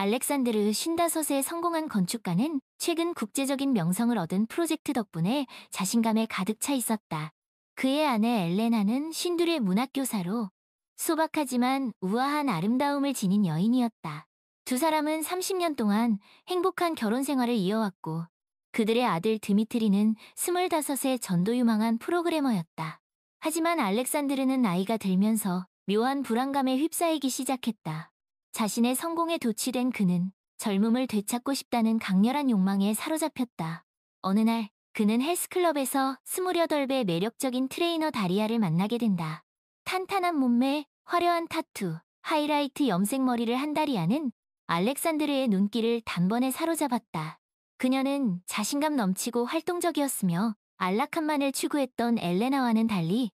알렉산드르 쉰다섯의 성공한 건축가는 최근 국제적인 명성을 얻은 프로젝트 덕분에 자신감에 가득 차 있었다. 그의 아내 엘레나는 쉰둘의 문학교사로 소박하지만 우아한 아름다움을 지닌 여인이었다. 두 사람은 30년 동안 행복한 결혼 생활을 이어왔고 그들의 아들 드미트리는 25의 전도유망한 프로그래머였다. 하지만 알렉산드르는 나이가 들면서 묘한 불안감에 휩싸이기 시작했다. 자신의 성공에 도취된 그는 젊음을 되찾고 싶다는 강렬한 욕망에 사로잡혔다. 어느 날 그는 헬스클럽에서 28배 매력적인 트레이너 다리아를 만나게 된다. 탄탄한 몸매, 화려한 타투, 하이라이트 염색머리를 한 다리아는 알렉산드르의 눈길을 단번에 사로잡았다. 그녀는 자신감 넘치고 활동적이었으며 안락함만을 추구했던 엘레나와는 달리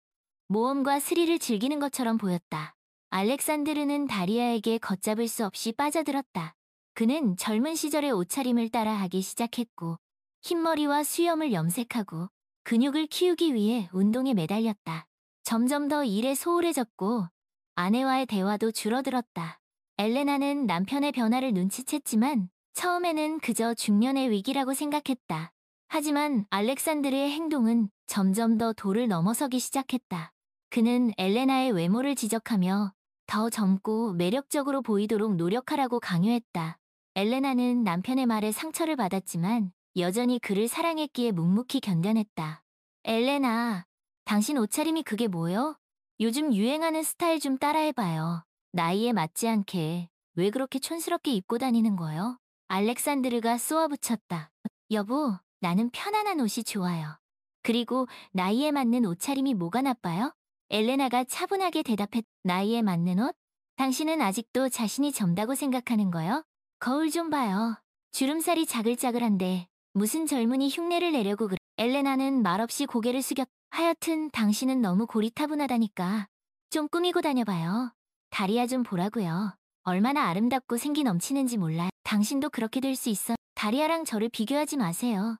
모험과 스릴을 즐기는 것처럼 보였다. 알렉산드르는 다리아에게 걷잡을 수 없이 빠져들었다. 그는 젊은 시절의 옷차림을 따라하기 시작했고 흰머리와 수염을 염색하고 근육을 키우기 위해 운동에 매달렸다. 점점 더 일에 소홀해졌고 아내와의 대화도 줄어들었다. 엘레나는 남편의 변화를 눈치챘지만 처음에는 그저 중년의 위기라고 생각했다. 하지만 알렉산드르의 행동은 점점 더 도를 넘어서기 시작했다. 그는 엘레나의 외모를 지적하며 더 젊고 매력적으로 보이도록 노력하라고 강요했다. 엘레나는 남편의 말에 상처를 받았지만 여전히 그를 사랑했기에 묵묵히 견뎌냈다. 엘레나, 당신 옷차림이 그게 뭐요? 요즘 유행하는 스타일 좀 따라해봐요. 나이에 맞지 않게 왜 그렇게 촌스럽게 입고 다니는 거요? 알렉산드르가 쏘아붙였다. 여보, 나는 편안한 옷이 좋아요. 그리고 나이에 맞는 옷차림이 뭐가 나빠요? 엘레나가 차분하게 대답했. 나이에 맞는 옷? 당신은 아직도 자신이 젊다고 생각하는 거요? 거울 좀 봐요. 주름살이 자글자글한데 무슨 젊은이 흉내를 내려고 그래. 엘레나는 말없이 고개를 숙였. 하여튼 당신은 너무 고리타분하다니까. 좀 꾸미고 다녀봐요. 다리아 좀 보라고요. 얼마나 아름답고 생기 넘치는지 몰라요. 당신도 그렇게 될 수 있어. 다리아랑 저를 비교하지 마세요.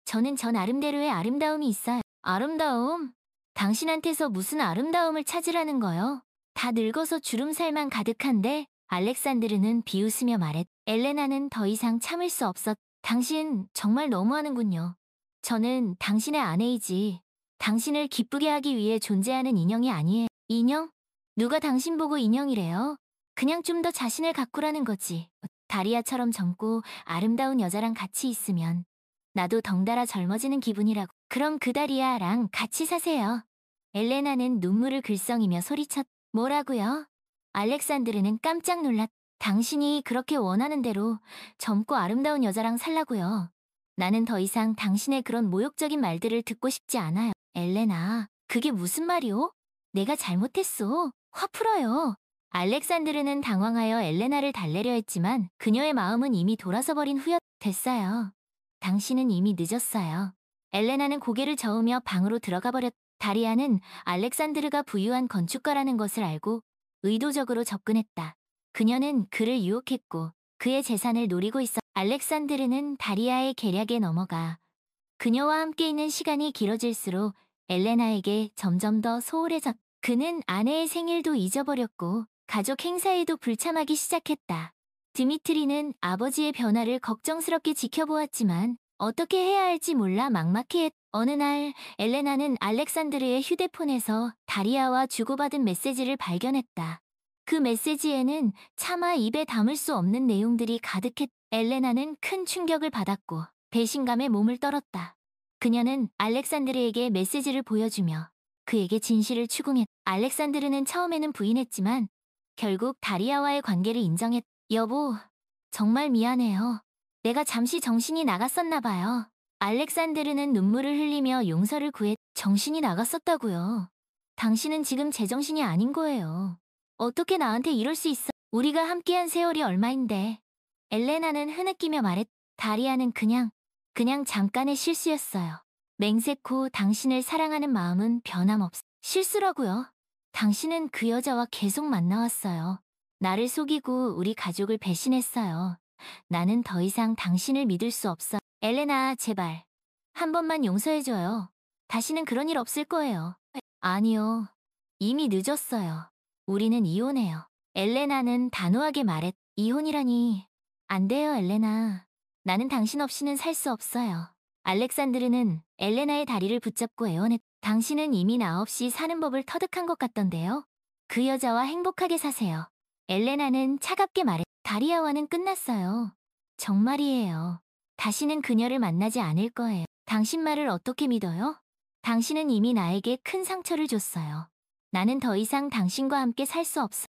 저는 저 나름대로의 아름다움이 있어요. 아름다움? 당신한테서 무슨 아름다움을 찾으라는 거요? 다 늙어서 주름살만 가득한데? 알렉산드르는 비웃으며 말했. 엘레나는 더 이상 참을 수 없었. 당신 정말 너무하는군요. 저는 당신의 아내이지 당신을 기쁘게 하기 위해 존재하는 인형이 아니에요. 인형? 누가 당신 보고 인형이래요? 그냥 좀 더 자신을 가꾸라는 거지. 다리아처럼 젊고 아름다운 여자랑 같이 있으면 나도 덩달아 젊어지는 기분이라고. 그럼 그 다리아랑 같이 사세요. 엘레나는 눈물을 글썽이며 소리쳤. 뭐라고요? 알렉산드르는 깜짝 놀랐. 당신이 그렇게 원하는 대로 젊고 아름다운 여자랑 살라고요. 나는 더 이상 당신의 그런 모욕적인 말들을 듣고 싶지 않아요. 엘레나, 그게 무슨 말이오? 내가 잘못했어. 화 풀어요. 알렉산드르는 당황하여 엘레나를 달래려 했지만 그녀의 마음은 이미 돌아서 버린 후였. 됐어요. 당신은 이미 늦었어요. 엘레나는 고개를 저으며 방으로 들어가 버렸. 다리아는 알렉산드르가 부유한 건축가라는 것을 알고 의도적으로 접근했다. 그녀는 그를 유혹했고 그의 재산을 노리고 있어. 알렉산드르는 다리아의 계략에 넘어가 그녀와 함께 있는 시간이 길어질수록 엘레나에게 점점 더 소홀해졌. 그는 아내의 생일도 잊어버렸고 가족 행사에도 불참하기 시작했다. 드미트리는 아버지의 변화를 걱정스럽게 지켜보았지만 어떻게 해야 할지 몰라 막막해했. 어느 날 엘레나는 알렉산드르의 휴대폰에서 다리아와 주고받은 메시지를 발견했다. 그 메시지에는 차마 입에 담을 수 없는 내용들이 가득했. 엘레나는 큰 충격을 받았고 배신감에 몸을 떨었다. 그녀는 알렉산드르에게 메시지를 보여주며 그에게 진실을 추궁했. 알렉산드르는 처음에는 부인했지만 결국 다리아와의 관계를 인정했. 여보, 정말 미안해요. 내가 잠시 정신이 나갔었나 봐요. 알렉산드르는 눈물을 흘리며 용서를 구했. 정신이 나갔었다고요. 당신은 지금 제정신이 아닌 거예요. 어떻게 나한테 이럴 수 있어? 우리가 함께한 세월이 얼마인데. 엘레나는 흐느끼며 말했. 다리아는 그냥 잠깐의 실수였어요. 맹세코 당신을 사랑하는 마음은 변함없어. 실수라고요? 당신은 그 여자와 계속 만나왔어요. 나를 속이고 우리 가족을 배신했어요. 나는 더 이상 당신을 믿을 수 없어. 엘레나, 제발. 한 번만 용서해줘요. 다시는 그런 일 없을 거예요. 아니요. 이미 늦었어요. 우리는 이혼해요. 엘레나는 단호하게 말했. 이혼이라니. 안 돼요, 엘레나. 나는 당신 없이는 살 수 없어요. 알렉산드르는 엘레나의 다리를 붙잡고 애원했. 당신은 이미 나 없이 사는 법을 터득한 것 같던데요. 그 여자와 행복하게 사세요. 엘레나는 차갑게 말해. 다리아와는 끝났어요. 정말이에요. 다시는 그녀를 만나지 않을 거예요. 당신 말을 어떻게 믿어요? 당신은 이미 나에게 큰 상처를 줬어요. 나는 더 이상 당신과 함께 살 수 없어.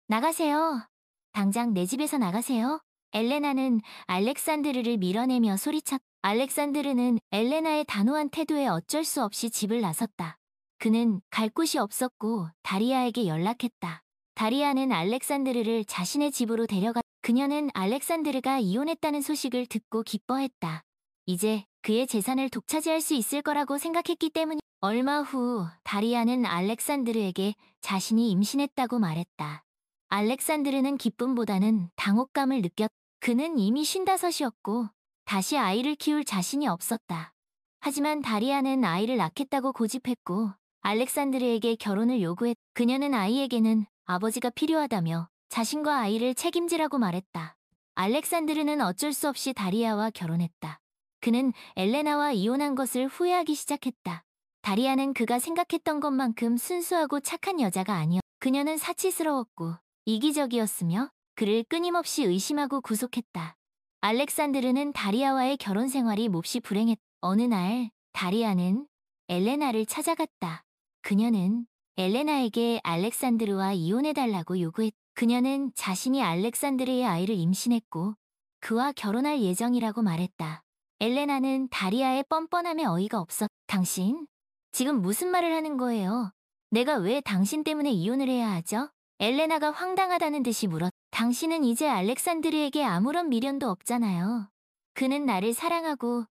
나가세요. 당장 내 집에서 나가세요. 엘레나는 알렉산드르를 밀어내며 소리쳤. 알렉산드르는 엘레나의 단호한 태도에 어쩔 수 없이 집을 나섰다. 그는 갈 곳이 없었고 다리아에게 연락했다. 다리아는 알렉산드르를 자신의 집으로 데려가. 그녀는 알렉산드르가 이혼했다는 소식을 듣고 기뻐했다. 이제 그의 재산을 독차지할 수 있을 거라고 생각했기 때문이. 얼마 후 다리아는 알렉산드르에게 자신이 임신했다고 말했다. 알렉산드르는 기쁨보다는 당혹감을 느꼈. 그는 이미 55이었고 다시 아이를 키울 자신이 없었다. 하지만 다리아는 아이를 낳겠다고 고집했고 알렉산드르에게 결혼을 요구했. 그녀는 아이에게는 아버지가 필요하다며 자신과 아이를 책임지라고 말했다. 알렉산드르는 어쩔 수 없이 다리아와 결혼했다. 그는 엘레나와 이혼한 것을 후회하기 시작했다. 다리아는 그가 생각했던 것만큼 순수하고 착한 여자가 아니었. 그녀는 사치스러웠고 이기적이었으며 그를 끊임없이 의심하고 구속했다. 알렉산드르는 다리아와의 결혼 생활이 몹시 불행했. 어느 날 다리아는 엘레나를 찾아갔다. 그녀는 엘레나에게 알렉산드르와 이혼해달라고 요구했. 그녀는 자신이 알렉산드르의 아이를 임신했고 그와 결혼할 예정이라고 말했다. 엘레나는 다리아의 뻔뻔함에 어이가 없었. 당신? 지금 무슨 말을 하는 거예요? 내가 왜 당신 때문에 이혼을 해야 하죠? 엘레나가 황당하다는 듯이 물었. 당신은 이제 알렉산드르에게 아무런 미련도 없잖아요. 그는 나를 사랑하고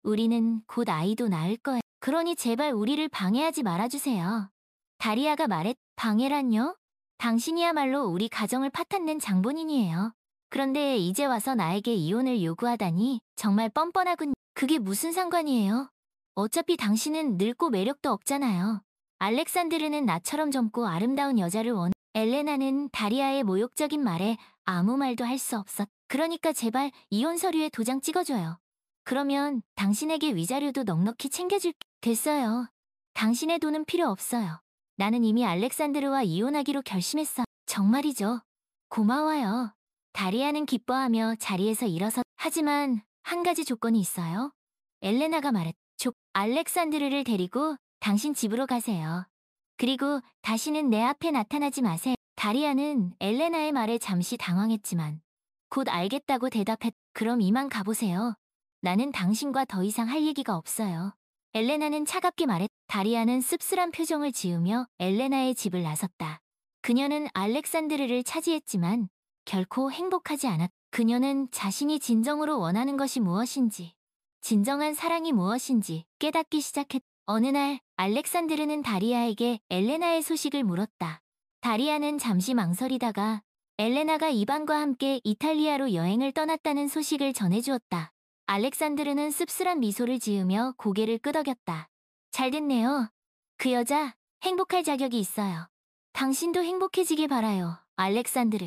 우리는 곧 아이도 낳을 거예요. 그러니 제발 우리를 방해하지 말아주세요. 다리아가 말했. 방해란요? 당신이야말로 우리 가정을 파탄낸 장본인이에요. 그런데 이제 와서 나에게 이혼을 요구하다니 정말 뻔뻔하군. 그게 무슨 상관이에요? 어차피 당신은 늙고 매력도 없잖아요. 알렉산드르는 나처럼 젊고 아름다운 여자를 원해. 엘레나는 다리아의 모욕적인 말에 아무 말도 할 수 없었. 그러니까 제발 이혼 서류에 도장 찍어줘요. 그러면 당신에게 위자료도 넉넉히 챙겨줄게. 됐어요. 당신의 돈은 필요 없어요. 나는 이미 알렉산드르와 이혼하기로 결심했어. 정말이죠. 고마워요. 다리아는 기뻐하며 자리에서 일어섰. 하지만 한 가지 조건이 있어요. 엘레나가 말했. 알렉산드르를 데리고 당신 집으로 가세요. 그리고 다시는 내 앞에 나타나지 마세요. 다리아는 엘레나의 말에 잠시 당황했지만 곧 알겠다고 대답했. 그럼 이만 가보세요. 나는 당신과 더 이상 할 얘기가 없어요. 엘레나는 차갑게 말했. 다리아는 씁쓸한 표정을 지으며 엘레나의 집을 나섰다. 그녀는 알렉산드르를 차지했지만 결코 행복하지 않았. 그녀는 자신이 진정으로 원하는 것이 무엇인지, 진정한 사랑이 무엇인지 깨닫기 시작했. 어느 날 알렉산드르는 다리아에게 엘레나의 소식을 물었다. 다리아는 잠시 망설이다가 엘레나가 이반과 함께 이탈리아로 여행을 떠났다는 소식을 전해주었다. 알렉산드르는 씁쓸한 미소를 지으며 고개를 끄덕였다. 잘 됐네요. 그 여자 행복할 자격이 있어요. 당신도 행복해지길 바라요, 알렉산드르.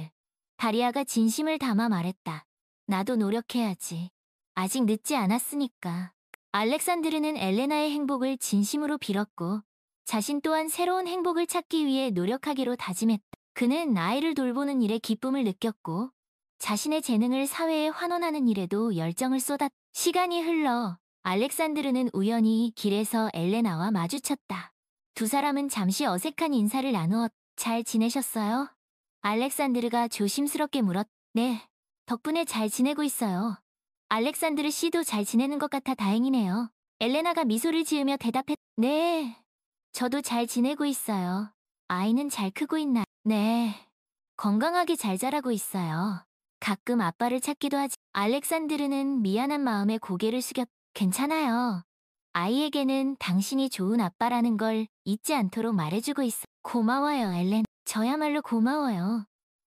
다리아가 진심을 담아 말했다. 나도 노력해야지. 아직 늦지 않았으니까. 알렉산드르는 엘레나의 행복을 진심으로 빌었고 자신 또한 새로운 행복을 찾기 위해 노력하기로 다짐했다. 그는 아이를 돌보는 일에 기쁨을 느꼈고 자신의 재능을 사회에 환원하는 일에도 열정을 쏟았다. 시간이 흘러 알렉산드르는 우연히 길에서 엘레나와 마주쳤다. 두 사람은 잠시 어색한 인사를 나누었. 잘 지내셨어요? 알렉산드르가 조심스럽게 물었. 네, 덕분에 잘 지내고 있어요. 알렉산드르 씨도 잘 지내는 것 같아 다행이네요. 엘레나가 미소를 지으며 대답했. 네, 저도 잘 지내고 있어요. 아이는 잘 크고 있나? 네, 건강하게 잘 자라고 있어요. 가끔 아빠를 찾기도 하지. 알렉산드르는 미안한 마음에 고개를 숙였. 괜찮아요. 아이에게는 당신이 좋은 아빠라는 걸 잊지 않도록 말해주고 있어. 고마워요, 엘렌. 저야말로 고마워요.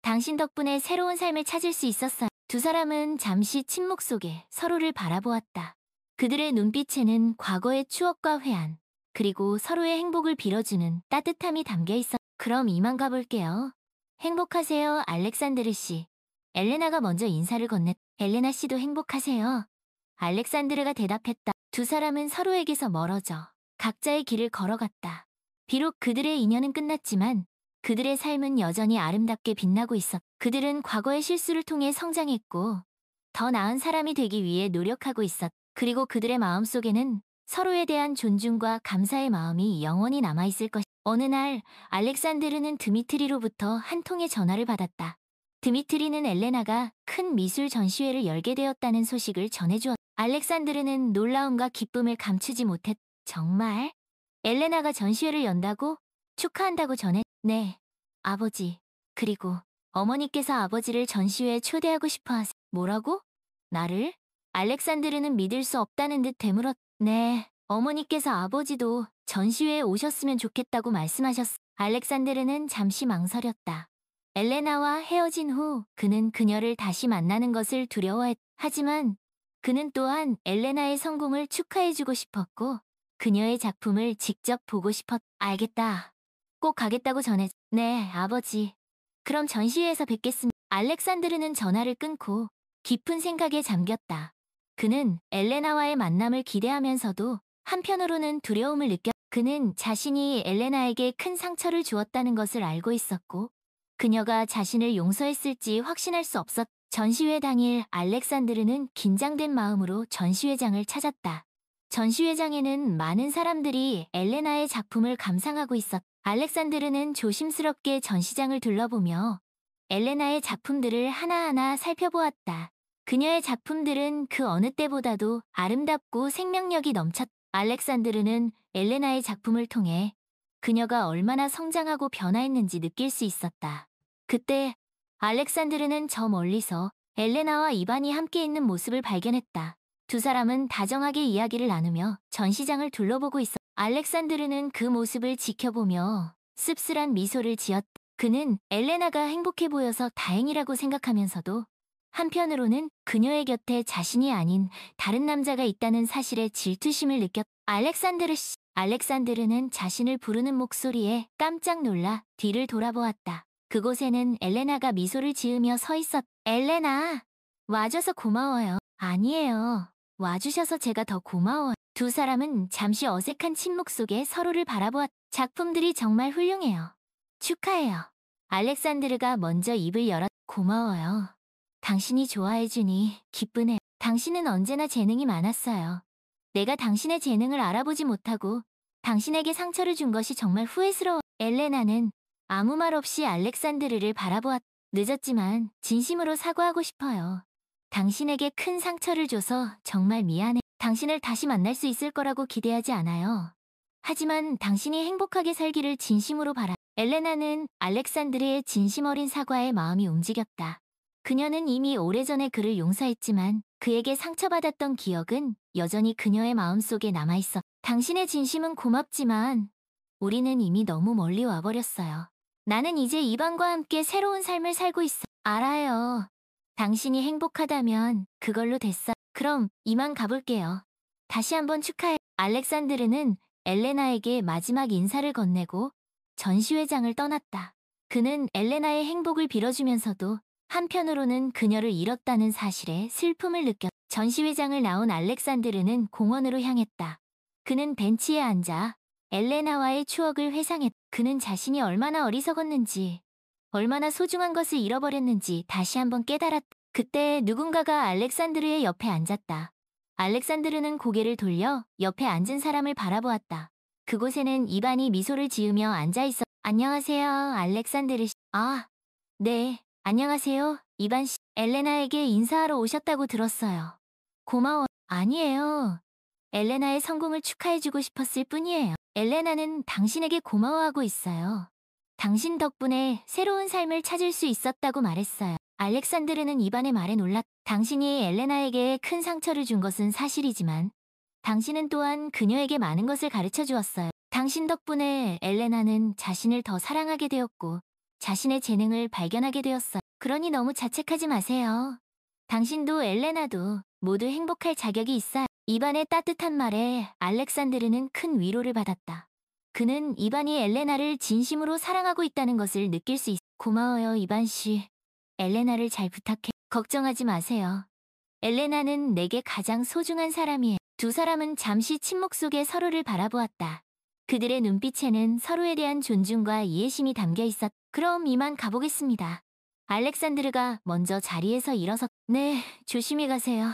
당신 덕분에 새로운 삶을 찾을 수 있었어요. 두 사람은 잠시 침묵 속에 서로를 바라보았다. 그들의 눈빛에는 과거의 추억과 회한, 그리고 서로의 행복을 빌어주는 따뜻함이 담겨 있었. 그럼 이만 가볼게요. 행복하세요, 알렉산드르 씨. 엘레나가 먼저 인사를 건넸. 엘레나 씨도 행복하세요. 알렉산드르가 대답했다. 두 사람은 서로에게서 멀어져 각자의 길을 걸어갔다. 비록 그들의 인연은 끝났지만 그들의 삶은 여전히 아름답게 빛나고 있었. 그들은 과거의 실수를 통해 성장했고 더 나은 사람이 되기 위해 노력하고 있었. 그리고 그들의 마음속에는 서로에 대한 존중과 감사의 마음이 영원히 남아있을 것. 어느 날 알렉산드르는 드미트리로부터 한 통의 전화를 받았다. 드미트리는 엘레나가 큰 미술 전시회를 열게 되었다는 소식을 전해주었다. 알렉산드르는 놀라움과 기쁨을 감추지 못했다. 정말? 엘레나가 전시회를 연다고? 축하한다고 전해. 네, 아버지. 그리고 어머니께서 아버지를 전시회에 초대하고 싶어 하세요. 뭐라고? 나를? 알렉산드르는 믿을 수 없다는 듯 되물었. 네, 어머니께서 아버지도 전시회에 오셨으면 좋겠다고 말씀하셨어. 알렉산드르는 잠시 망설였다. 엘레나와 헤어진 후 그는 그녀를 다시 만나는 것을 두려워했. 하지만 그는 또한 엘레나의 성공을 축하해주고 싶었고 그녀의 작품을 직접 보고 싶었. 알겠다. 꼭 가겠다고 전해. 네, 아버지. 그럼 전시회에서 뵙겠습니다. 알렉산드르는 전화를 끊고 깊은 생각에 잠겼다. 그는 엘레나와의 만남을 기대하면서도 한편으로는 두려움을 느꼈. 그는 자신이 엘레나에게 큰 상처를 주었다는 것을 알고 있었고 그녀가 자신을 용서했을지 확신할 수 없었. 전시회 당일 알렉산드르는 긴장된 마음으로 전시회장을 찾았다. 전시회장에는 많은 사람들이 엘레나의 작품을 감상하고 있었. 알렉산드르는 조심스럽게 전시장을 둘러보며 엘레나의 작품들을 하나하나 살펴보았다. 그녀의 작품들은 그 어느 때보다도 아름답고 생명력이 넘쳤. 알렉산드르는 엘레나의 작품을 통해 그녀가 얼마나 성장하고 변화했는지 느낄 수 있었다. 그때 알렉산드르는 저 멀리서 엘레나와 이반이 함께 있는 모습을 발견했다. 두 사람은 다정하게 이야기를 나누며 전시장을 둘러보고 있었. 알렉산드르는 그 모습을 지켜보며 씁쓸한 미소를 지었다. 그는 엘레나가 행복해 보여서 다행이라고 생각하면서도 한편으로는 그녀의 곁에 자신이 아닌 다른 남자가 있다는 사실에 질투심을 느꼈. 알렉산드르 씨. 알렉산드르는 자신을 부르는 목소리에 깜짝 놀라 뒤를 돌아보았다. 그곳에는 엘레나가 미소를 지으며 서 있었. 엘레나, 와줘서 고마워요. 아니에요. 와주셔서 제가 더 고마워요. 두 사람은 잠시 어색한 침묵 속에 서로를 바라보았. 작품들이 정말 훌륭해요. 축하해요. 알렉산드르가 먼저 입을 열었. 고마워요. 당신이 좋아해주니 기쁘네. 당신은 언제나 재능이 많았어요. 내가 당신의 재능을 알아보지 못하고 당신에게 상처를 준 것이 정말 후회스러워. 엘레나는 아무 말 없이 알렉산드르를 바라보았. 늦었지만 진심으로 사과하고 싶어요. 당신에게 큰 상처를 줘서 정말 미안해. 당신을 다시 만날 수 있을 거라고 기대하지 않아요. 하지만 당신이 행복하게 살기를 진심으로 바라. 엘레나는 알렉산드르의 진심 어린 사과에 마음이 움직였다. 그녀는 이미 오래전에 그를 용서했지만 그에게 상처받았던 기억은 여전히 그녀의 마음속에 남아있어. 당신의 진심은 고맙지만 우리는 이미 너무 멀리 와버렸어요. 나는 이제 이반과 함께 새로운 삶을 살고 있어. 알아요. 당신이 행복하다면 그걸로 됐어. 그럼 이만 가볼게요. 다시 한번 축하해. 알렉산드르는 엘레나에게 마지막 인사를 건네고 전시회장을 떠났다. 그는 엘레나의 행복을 빌어주면서도 한편으로는 그녀를 잃었다는 사실에 슬픔을 느꼈. 전시회장을 나온 알렉산드르는 공원으로 향했다. 그는 벤치에 앉아 엘레나와의 추억을 회상했. 그는 자신이 얼마나 어리석었는지, 얼마나 소중한 것을 잃어버렸는지 다시 한번 깨달았다. 그때 누군가가 알렉산드르의 옆에 앉았다. 알렉산드르는 고개를 돌려 옆에 앉은 사람을 바라보았다. 그곳에는 이반이 미소를 지으며 앉아있어. 안녕하세요, 알렉산드르 씨. 아, 네. 안녕하세요, 이반 씨. 엘레나에게 인사하러 오셨다고 들었어요. 고마워. 아니에요. 엘레나의 성공을 축하해주고 싶었을 뿐이에요. 엘레나는 당신에게 고마워하고 있어요. 당신 덕분에 새로운 삶을 찾을 수 있었다고 말했어요. 알렉산드르는 이반의 말에 놀랐. 당신이 엘레나에게 큰 상처를 준 것은 사실이지만 당신은 또한 그녀에게 많은 것을 가르쳐 주었어요. 당신 덕분에 엘레나는 자신을 더 사랑하게 되었고 자신의 재능을 발견하게 되었어요. 그러니 너무 자책하지 마세요. 당신도 엘레나도 모두 행복할 자격이 있어요. 이반의 따뜻한 말에 알렉산드르는 큰 위로를 받았다. 그는 이반이 엘레나를 진심으로 사랑하고 있다는 것을 느낄 수 있어. 고마워요, 이반 씨. 엘레나를 잘 부탁해. 걱정하지 마세요. 엘레나는 내게 가장 소중한 사람이에요. 두 사람은 잠시 침묵 속에 서로를 바라보았다. 그들의 눈빛에는 서로에 대한 존중과 이해심이 담겨 있었. 그럼 이만 가보겠습니다. 알렉산드르가 먼저 자리에서 일어섰. 네, 조심히 가세요.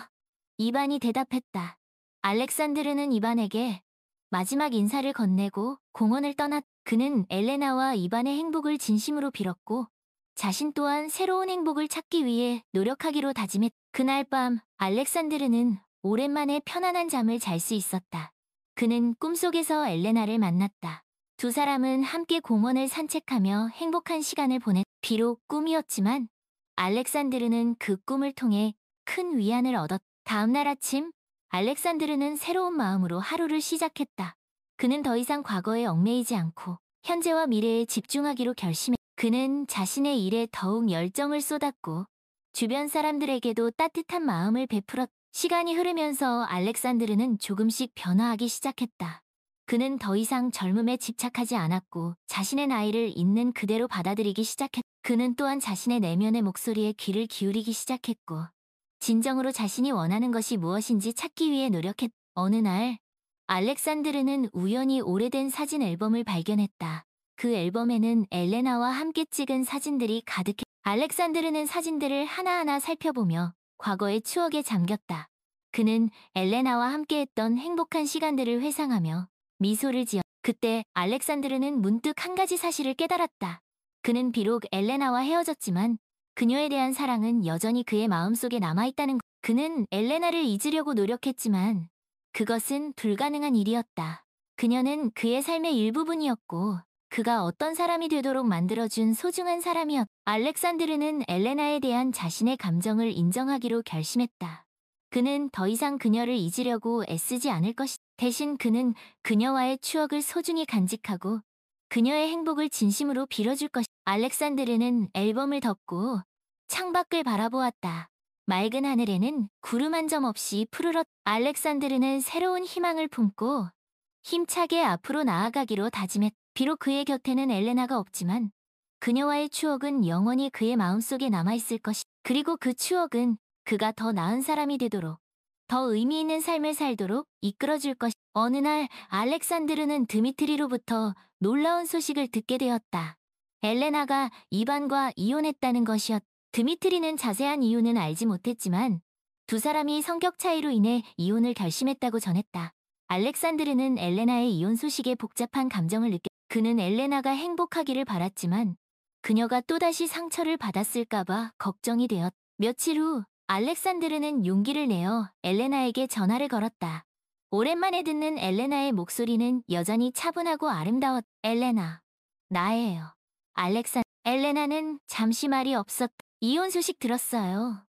이반이 대답했다. 알렉산드르는 이반에게 마지막 인사를 건네고 공원을 떠났. 그는 엘레나와 이반의 행복을 진심으로 빌었고 자신 또한 새로운 행복을 찾기 위해 노력하기로 다짐했. 그날 밤 알렉산드르는 오랜만에 편안한 잠을 잘 수 있었다. 그는 꿈속에서 엘레나를 만났다. 두 사람은 함께 공원을 산책하며 행복한 시간을 보냈. 비록 꿈이었지만 알렉산드르는 그 꿈을 통해 큰 위안을 얻었. 다음날 아침 알렉산드르는 새로운 마음으로 하루를 시작했다. 그는 더 이상 과거에 얽매이지 않고 현재와 미래에 집중하기로 결심했. 그는 자신의 일에 더욱 열정을 쏟았고 주변 사람들에게도 따뜻한 마음을 베풀었. 시간이 흐르면서 알렉산드르는 조금씩 변화하기 시작했다. 그는 더 이상 젊음에 집착하지 않았고 자신의 나이를 있는 그대로 받아들이기 시작했. 그는 또한 자신의 내면의 목소리에 귀를 기울이기 시작했고 진정으로 자신이 원하는 것이 무엇인지 찾기 위해 노력했. 어느 날 알렉산드르는 우연히 오래된 사진 앨범을 발견했다. 그 앨범에는 엘레나와 함께 찍은 사진들이 가득해. 알렉산드르는 사진들을 하나하나 살펴보며 과거의 추억에 잠겼다. 그는 엘레나와 함께했던 행복한 시간들을 회상하며 미소를 지었. 그때 알렉산드르는 문득 한 가지 사실을 깨달았다. 그는 비록 엘레나와 헤어졌지만 그녀에 대한 사랑은 여전히 그의 마음속에 남아있다는 것. 그는 엘레나를 잊으려고 노력했지만 그것은 불가능한 일이었다. 그녀는 그의 삶의 일부분이었고 그가 어떤 사람이 되도록 만들어준 소중한 사람이었다. 알렉산드르는 엘레나에 대한 자신의 감정을 인정하기로 결심했다. 그는 더 이상 그녀를 잊으려고 애쓰지 않을 것이다. 대신 그는 그녀와의 추억을 소중히 간직하고 그녀의 행복을 진심으로 빌어줄 것이다. 알렉산드르는 앨범을 덮고 창밖을 바라보았다. 맑은 하늘에는 구름 한 점 없이 푸르렀. 알렉산드르는 새로운 희망을 품고 힘차게 앞으로 나아가기로 다짐했다. 비록 그의 곁에는 엘레나가 없지만 그녀와의 추억은 영원히 그의 마음속에 남아있을 것이다. 그리고 그 추억은 그가 더 나은 사람이 되도록 더 의미 있는 삶을 살도록 이끌어줄 것이다. 어느 날 알렉산드르는 드미트리로부터 놀라운 소식을 듣게 되었다. 엘레나가 이반과 이혼했다는 것이었다. 드미트리는 자세한 이유는 알지 못했지만 두 사람이 성격 차이로 인해 이혼을 결심했다고 전했다. 알렉산드르는 엘레나의 이혼 소식에 복잡한 감정을 느꼈다. 그는 엘레나가 행복하기를 바랐지만 그녀가 또다시 상처를 받았을까봐 걱정이 되었다. 며칠 후 알렉산드르는 용기를 내어 엘레나에게 전화를 걸었다. 오랜만에 듣는 엘레나의 목소리는 여전히 차분하고 아름다웠다. 엘레나, 나예요. 엘레나는 잠시 말이 없었다. 이혼 소식 들었어요.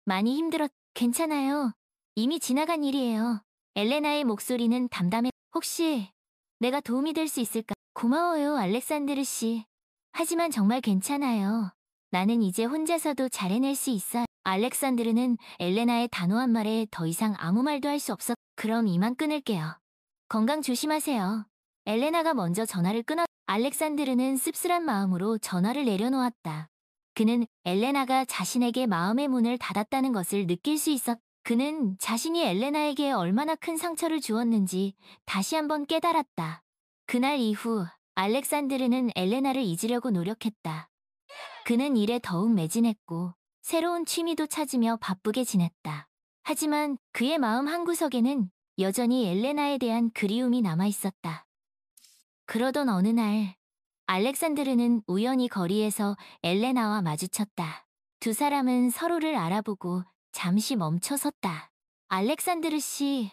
많이 힘들었. 괜찮아요. 이미 지나간 일이에요. 엘레나의 목소리는 담담해. 혹시 내가 도움이 될 수 있을까? 고마워요, 알렉산드르 씨. 하지만 정말 괜찮아요. 나는 이제 혼자서도 잘 해낼 수 있어요. 알렉산드르는 엘레나의 단호한 말에 더 이상 아무 말도 할 수 없었. 그럼 이만 끊을게요. 건강 조심하세요. 엘레나가 먼저 전화를 끊었. 알렉산드르는 씁쓸한 마음으로 전화를 내려놓았다. 그는 엘레나가 자신에게 마음의 문을 닫았다는 것을 느낄 수 있었. 그는 자신이 엘레나에게 얼마나 큰 상처를 주었는지 다시 한번 깨달았다. 그날 이후 알렉산드르는 엘레나를 잊으려고 노력했다. 그는 일에 더욱 매진했고 새로운 취미도 찾으며 바쁘게 지냈다. 하지만 그의 마음 한구석에는 여전히 엘레나에 대한 그리움이 남아있었다. 그러던 어느 날 알렉산드르는 우연히 거리에서 엘레나와 마주쳤다. 두 사람은 서로를 알아보고 잠시 멈춰섰다. 알렉산드르 씨,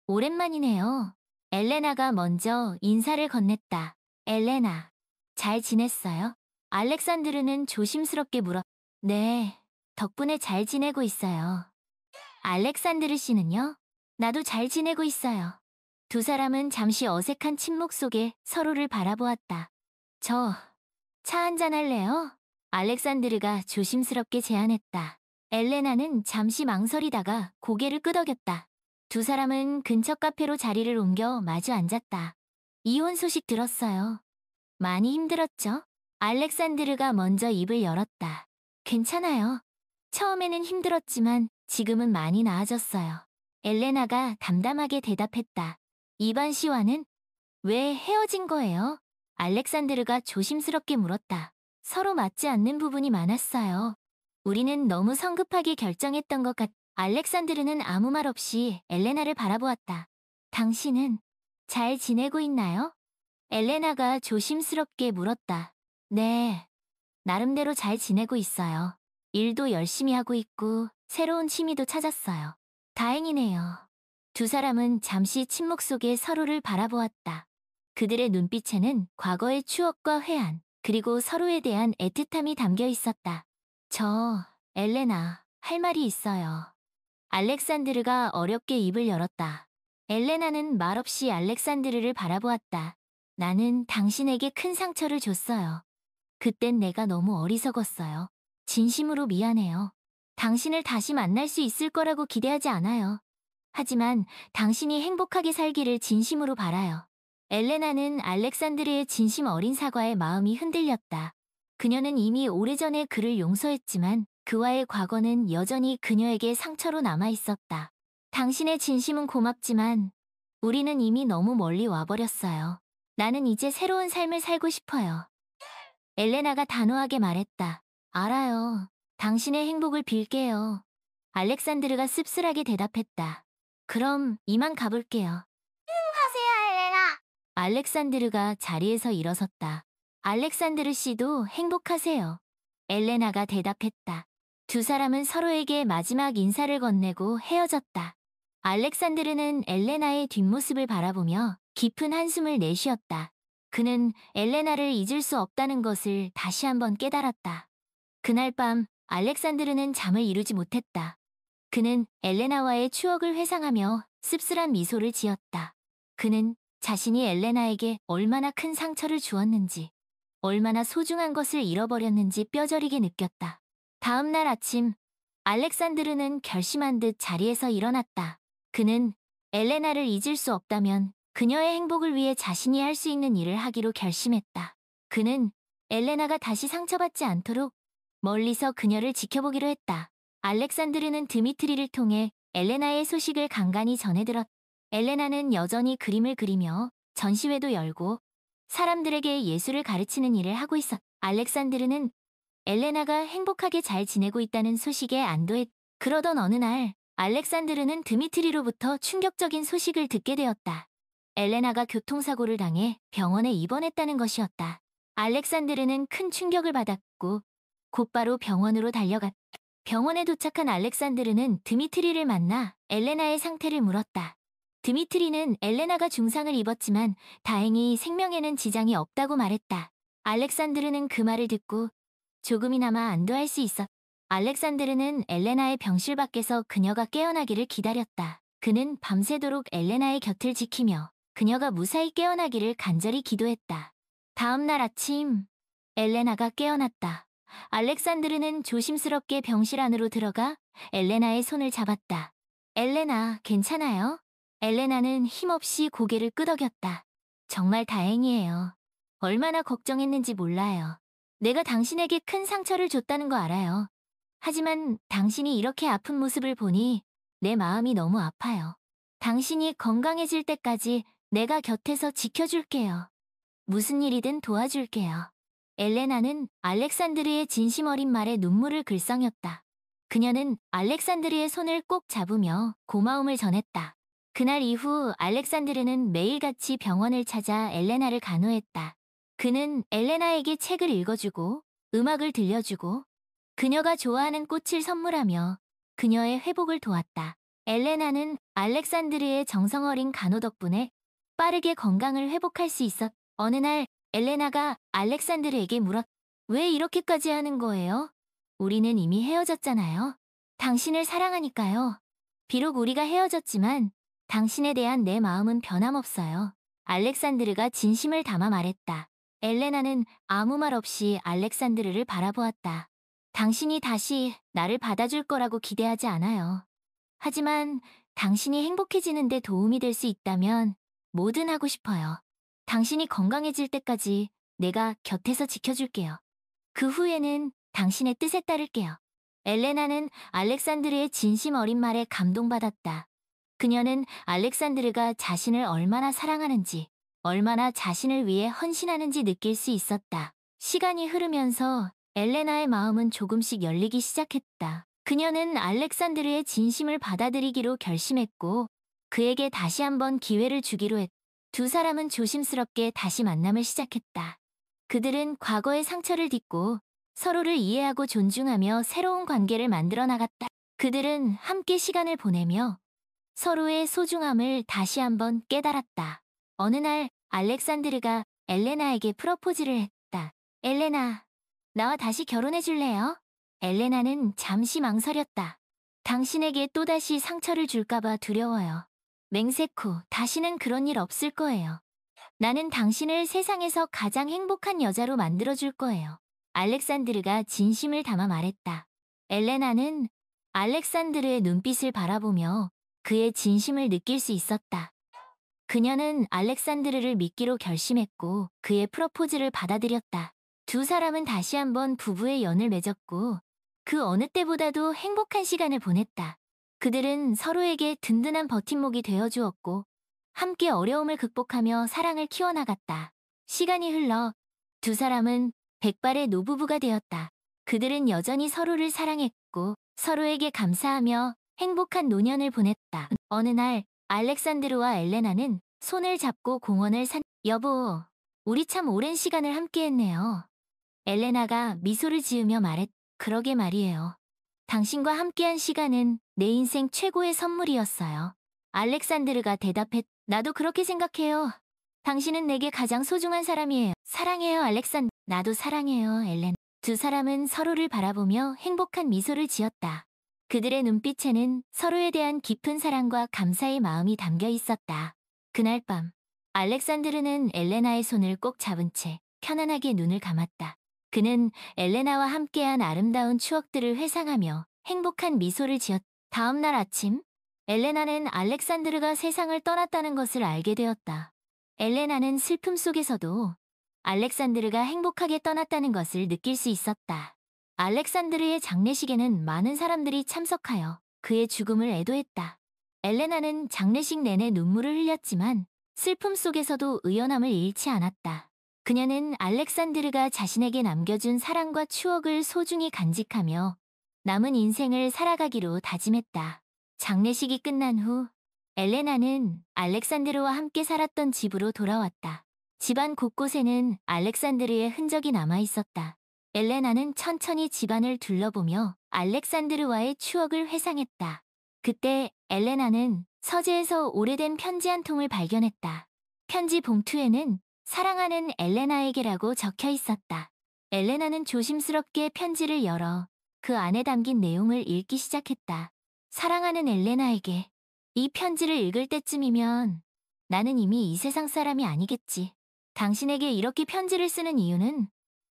오랜만이네요. 엘레나가 먼저 인사를 건넸다. 엘레나, 잘 지냈어요? 알렉산드르는 조심스럽게 물었. 네, 덕분에 잘 지내고 있어요. 알렉산드르 씨는요? 나도 잘 지내고 있어요. 두 사람은 잠시 어색한 침묵 속에 서로를 바라보았다. 저, 차 한잔 할래요? 알렉산드르가 조심스럽게 제안했다. 엘레나는 잠시 망설이다가 고개를 끄덕였다. 두 사람은 근처 카페로 자리를 옮겨 마주 앉았다. 이혼 소식 들었어요. 많이 힘들었죠? 알렉산드르가 먼저 입을 열었다. 괜찮아요. 처음에는 힘들었지만 지금은 많이 나아졌어요. 엘레나가 담담하게 대답했다. 이반 씨와는 왜 헤어진 거예요? 알렉산드르가 조심스럽게 물었다. 서로 맞지 않는 부분이 많았어요. 우리는 너무 성급하게 결정했던 것 같. 알렉산드르는 아무 말 없이 엘레나를 바라보았다. 당신은 잘 지내고 있나요? 엘레나가 조심스럽게 물었다. 네, 나름대로 잘 지내고 있어요. 일도 열심히 하고 있고 새로운 취미도 찾았어요. 다행이네요. 두 사람은 잠시 침묵 속에 서로를 바라보았다. 그들의 눈빛에는 과거의 추억과 회한, 그리고 서로에 대한 애틋함이 담겨 있었다. 엘레나, 할 말이 있어요. 알렉산드르가 어렵게 입을 열었다. 엘레나는 말없이 알렉산드르를 바라보았다. 나는 당신에게 큰 상처를 줬어요. 그땐 내가 너무 어리석었어요. 진심으로 미안해요. 당신을 다시 만날 수 있을 거라고 기대하지 않아요. 하지만 당신이 행복하게 살기를 진심으로 바라요. 엘레나는 알렉산드르의 진심 어린 사과에 마음이 흔들렸다. 그녀는 이미 오래전에 그를 용서했지만 그와의 과거는 여전히 그녀에게 상처로 남아 있었다. 당신의 진심은 고맙지만 우리는 이미 너무 멀리 와버렸어요. 나는 이제 새로운 삶을 살고 싶어요. 엘레나가 단호하게 말했다. 알아요. 당신의 행복을 빌게요. 알렉산드르가 씁쓸하게 대답했다. 그럼 이만 가볼게요. 하세요, 엘레나. 알렉산드르가 자리에서 일어섰다. 알렉산드르 씨도 행복하세요. 엘레나가 대답했다. 두 사람은 서로에게 마지막 인사를 건네고 헤어졌다. 알렉산드르는 엘레나의 뒷모습을 바라보며 깊은 한숨을 내쉬었다. 그는 엘레나를 잊을 수 없다는 것을 다시 한번 깨달았다. 그날 밤 알렉산드르는 잠을 이루지 못했다. 그는 엘레나와의 추억을 회상하며 씁쓸한 미소를 지었다. 그는 자신이 엘레나에게 얼마나 큰 상처를 주었는지, 얼마나 소중한 것을 잃어버렸는지 뼈저리게 느꼈다. 다음 날 아침, 알렉산드르는 결심한 듯 자리에서 일어났다. 그는 엘레나를 잊을 수 없다면 그녀의 행복을 위해 자신이 할 수 있는 일을 하기로 결심했다. 그는 엘레나가 다시 상처받지 않도록 멀리서 그녀를 지켜보기로 했다. 알렉산드르는 드미트리를 통해 엘레나의 소식을 간간히 전해들었다. 엘레나는 여전히 그림을 그리며 전시회도 열고 사람들에게 예술을 가르치는 일을 하고 있었다. 알렉산드르는 엘레나가 행복하게 잘 지내고 있다는 소식에 안도했다. 그러던 어느 날 알렉산드르는 드미트리로부터 충격적인 소식을 듣게 되었다. 엘레나가 교통사고를 당해 병원에 입원했다는 것이었다. 알렉산드르는 큰 충격을 받았고 곧바로 병원으로 달려갔다. 병원에 도착한 알렉산드르는 드미트리를 만나 엘레나의 상태를 물었다. 드미트리는 엘레나가 중상을 입었지만 다행히 생명에는 지장이 없다고 말했다. 알렉산드르는 그 말을 듣고 조금이나마 안도할 수 있었다. 알렉산드르는 엘레나의 병실 밖에서 그녀가 깨어나기를 기다렸다. 그는 밤새도록 엘레나의 곁을 지키며 그녀가 무사히 깨어나기를 간절히 기도했다. 다음 날 아침, 엘레나가 깨어났다. 알렉산드르는 조심스럽게 병실 안으로 들어가 엘레나의 손을 잡았다. 엘레나, 괜찮아요? 엘레나는 힘없이 고개를 끄덕였다. 정말 다행이에요. 얼마나 걱정했는지 몰라요. 내가 당신에게 큰 상처를 줬다는 거 알아요. 하지만 당신이 이렇게 아픈 모습을 보니 내 마음이 너무 아파요. 당신이 건강해질 때까지 내가 곁에서 지켜줄게요. 무슨 일이든 도와줄게요. 엘레나는 알렉산드르의 진심 어린 말에 눈물을 글썽였다. 그녀는 알렉산드르의 손을 꼭 잡으며 고마움을 전했다. 그날 이후 알렉산드르는 매일같이 병원을 찾아 엘레나를 간호했다. 그는 엘레나에게 책을 읽어주고 음악을 들려주고 그녀가 좋아하는 꽃을 선물하며 그녀의 회복을 도왔다. 엘레나는 알렉산드르의 정성 어린 간호 덕분에 빠르게 건강을 회복할 수 있었다. 어느 날 엘레나가 알렉산드르에게 물었다. 왜 이렇게까지 하는 거예요? 우리는 이미 헤어졌잖아요. 당신을 사랑하니까요. 비록 우리가 헤어졌지만 당신에 대한 내 마음은 변함없어요. 알렉산드르가 진심을 담아 말했다. 엘레나는 아무 말 없이 알렉산드르를 바라보았다. 당신이 다시 나를 받아줄 거라고 기대하지 않아요. 하지만 당신이 행복해지는 데 도움이 될 수 있다면 뭐든 하고 싶어요. 당신이 건강해질 때까지 내가 곁에서 지켜줄게요. 그 후에는 당신의 뜻에 따를게요. 엘레나는 알렉산드르의 진심 어린 말에 감동받았다. 그녀는 알렉산드르가 자신을 얼마나 사랑하는지, 얼마나 자신을 위해 헌신하는지 느낄 수 있었다. 시간이 흐르면서 엘레나의 마음은 조금씩 열리기 시작했다. 그녀는 알렉산드르의 진심을 받아들이기로 결심했고, 그에게 다시 한번 기회를 주기로 했다. 두 사람은 조심스럽게 다시 만남을 시작했다. 그들은 과거의 상처를 딛고 서로를 이해하고 존중하며 새로운 관계를 만들어 나갔다. 그들은 함께 시간을 보내며 서로의 소중함을 다시 한번 깨달았다. 어느 날 알렉산드르가 엘레나에게 프러포즈를 했다. 엘레나, 나와 다시 결혼해 줄래요? 엘레나는 잠시 망설였다. 당신에게 또다시 상처를 줄까봐 두려워요. 맹세코, 다시는 그런 일 없을 거예요. 나는 당신을 세상에서 가장 행복한 여자로 만들어줄 거예요. 알렉산드르가 진심을 담아 말했다. 엘레나는 알렉산드르의 눈빛을 바라보며 그의 진심을 느낄 수 있었다. 그녀는 알렉산드르를 믿기로 결심했고 그의 프로포즈를 받아들였다. 두 사람은 다시 한번 부부의 연을 맺었고 그 어느 때보다도 행복한 시간을 보냈다. 그들은 서로에게 든든한 버팀목이 되어주었고 함께 어려움을 극복하며 사랑을 키워나갔다. 시간이 흘러 두 사람은 백발의 노부부가 되었다. 그들은 여전히 서로를 사랑했고 서로에게 감사하며 행복한 노년을 보냈다. 어느 날 알렉산드르와 엘레나는 손을 잡고 공원을 여보, 우리 참 오랜 시간을 함께했네요. 엘레나가 미소를 지으며 그러게 말이에요. 당신과 함께한 시간은 내 인생 최고의 선물이었어요. 알렉산드르가 나도 그렇게 생각해요. 당신은 내게 가장 소중한 사람이에요. 사랑해요, 나도 사랑해요, 엘레나. 두 사람은 서로를 바라보며 행복한 미소를 지었다. 그들의 눈빛에는 서로에 대한 깊은 사랑과 감사의 마음이 담겨 있었다. 그날 밤, 알렉산드르는 엘레나의 손을 꼭 잡은 채 편안하게 눈을 감았다. 그는 엘레나와 함께한 아름다운 추억들을 회상하며 행복한 미소를 지었다. 다음 날 아침, 엘레나는 알렉산드르가 세상을 떠났다는 것을 알게 되었다. 엘레나는 슬픔 속에서도 알렉산드르가 행복하게 떠났다는 것을 느낄 수 있었다. 알렉산드르의 장례식에는 많은 사람들이 참석하여 그의 죽음을 애도했다. 엘레나는 장례식 내내 눈물을 흘렸지만 슬픔 속에서도 의연함을 잃지 않았다. 그녀는 알렉산드르가 자신에게 남겨준 사랑과 추억을 소중히 간직하며 남은 인생을 살아가기로 다짐했다. 장례식이 끝난 후 엘레나는 알렉산드르와 함께 살았던 집으로 돌아왔다. 집안 곳곳에는 알렉산드르의 흔적이 남아있었다. 엘레나는 천천히 집안을 둘러보며 알렉산드르와의 추억을 회상했다. 그때 엘레나는 서재에서 오래된 편지 한 통을 발견했다. 편지 봉투에는 사랑하는 엘레나에게라고 적혀 있었다. 엘레나는 조심스럽게 편지를 열어 그 안에 담긴 내용을 읽기 시작했다. 사랑하는 엘레나에게, 이 편지를 읽을 때쯤이면 나는 이미 이 세상 사람이 아니겠지. 당신에게 이렇게 편지를 쓰는 이유는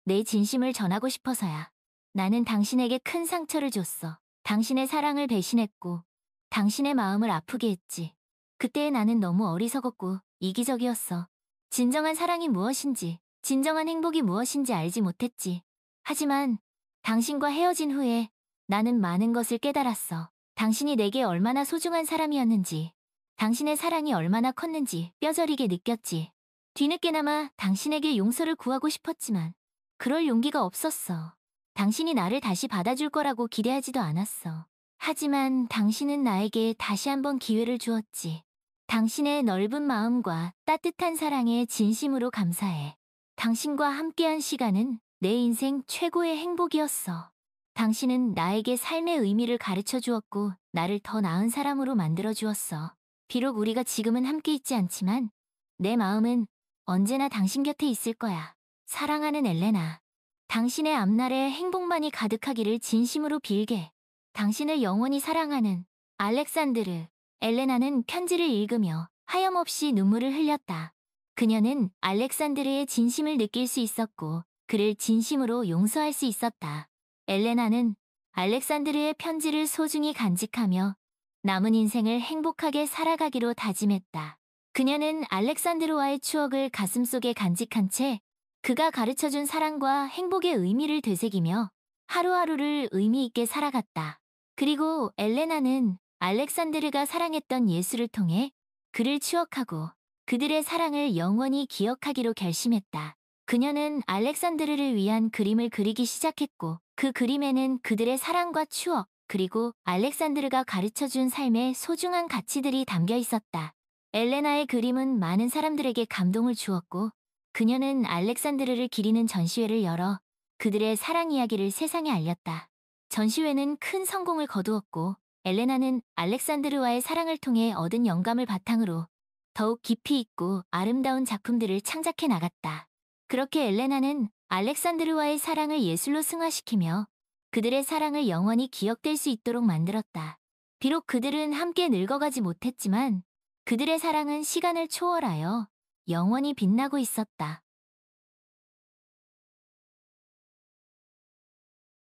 내 진심을 전하고 싶어서야. 나는 당신에게 큰 상처를 줬어. 당신의 사랑을 배신했고 당신의 마음을 아프게 했지. 그때의 나는 너무 어리석었고 이기적이었어. 진정한 사랑이 무엇인지, 진정한 행복이 무엇인지 알지 못했지. 하지만 당신과 헤어진 후에 나는 많은 것을 깨달았어. 당신이 내게 얼마나 소중한 사람이었는지, 당신의 사랑이 얼마나 컸는지 뼈저리게 느꼈지. 뒤늦게나마 당신에게 용서를 구하고 싶었지만 그럴 용기가 없었어. 당신이 나를 다시 받아줄 거라고 기대하지도 않았어. 하지만 당신은 나에게 다시 한번 기회를 주었지. 당신의 넓은 마음과 따뜻한 사랑에 진심으로 감사해. 당신과 함께한 시간은 내 인생 최고의 행복이었어. 당신은 나에게 삶의 의미를 가르쳐 주었고 나를 더 나은 사람으로 만들어 주었어. 비록 우리가 지금은 함께 있지 않지만 내 마음은 언제나 당신 곁에 있을 거야. 사랑하는 엘레나, 당신의 앞날에 행복만이 가득하기를 진심으로 빌게. 당신을 영원히 사랑하는 알렉산드르. 엘레나는 편지를 읽으며 하염없이 눈물을 흘렸다. 그녀는 알렉산드르의 진심을 느낄 수 있었고 그를 진심으로 용서할 수 있었다. 엘레나는 알렉산드르의 편지를 소중히 간직하며 남은 인생을 행복하게 살아가기로 다짐했다. 그녀는 알렉산드르와의 추억을 가슴속에 간직한 채 그가 가르쳐준 사랑과 행복의 의미를 되새기며 하루하루를 의미 있게 살아갔다. 그리고 엘레나는 알렉산드르가 사랑했던 예술을 통해 그를 추억하고 그들의 사랑을 영원히 기억하기로 결심했다. 그녀는 알렉산드르를 위한 그림을 그리기 시작했고 그 그림에는 그들의 사랑과 추억, 그리고 알렉산드르가 가르쳐준 삶의 소중한 가치들이 담겨 있었다. 엘레나의 그림은 많은 사람들에게 감동을 주었고 그녀는 알렉산드르를 기리는 전시회를 열어 그들의 사랑 이야기를 세상에 알렸다. 전시회는 큰 성공을 거두었고 엘레나는 알렉산드르와의 사랑을 통해 얻은 영감을 바탕으로 더욱 깊이 있고 아름다운 작품들을 창작해 나갔다. 그렇게 엘레나는 알렉산드르와의 사랑을 예술로 승화시키며 그들의 사랑을 영원히 기억될 수 있도록 만들었다. 비록 그들은 함께 늙어가지 못했지만 그들의 사랑은 시간을 초월하여 영원히 빛나고 있었다.